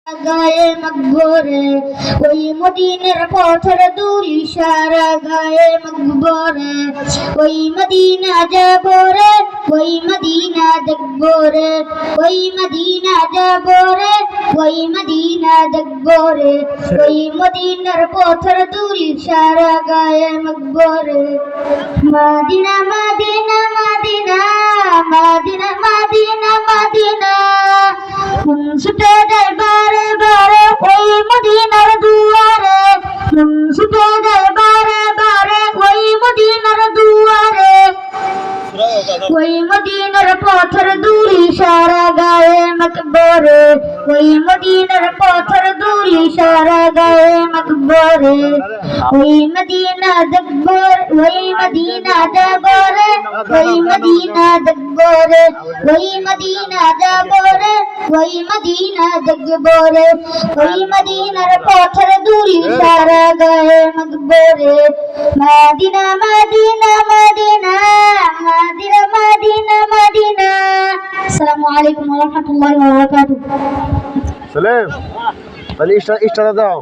গায়ে মকবরে ওই মদিনার পথের দুল ইশারা গায়ে মকবরে ওই মদিনা যাবো রে ওই মদিনা দেখবো রে ওই মদিনা যাবো রে ওই মদিনা দেখবো রে ওই মদিনার পথের দুল ইশারা গায়ে মকবরে Medina Medina Medina Medina Medina Medina ছুটে যায় বারে বারে ওই মদিনার দুয়ারে ছুটে যায় বারে বারে ওই মদিনার দুয়ারে ওই মদিনার পথের দুল ইশারা গায়ে মকবরে ওই মদিনার পথের দুল ইশারা গায়ে মকবরে ওই মদিনা দেখবর ওই মদিনা যাবরে ওই মদিনা দেখবরে ওই মদিনা যাবরে ওই মদিনা দেখবরে ওই মদিনার পথের দুল ইশারা গায়ে মকবরে Medina Medina Medina Medina Medina Medina. আসসালামু আলাইকুম ওয়া রাহমাতুল্লাহি ওয়া বারাকাতুহু। সালেম, তাহলে ইস্টারা দাও।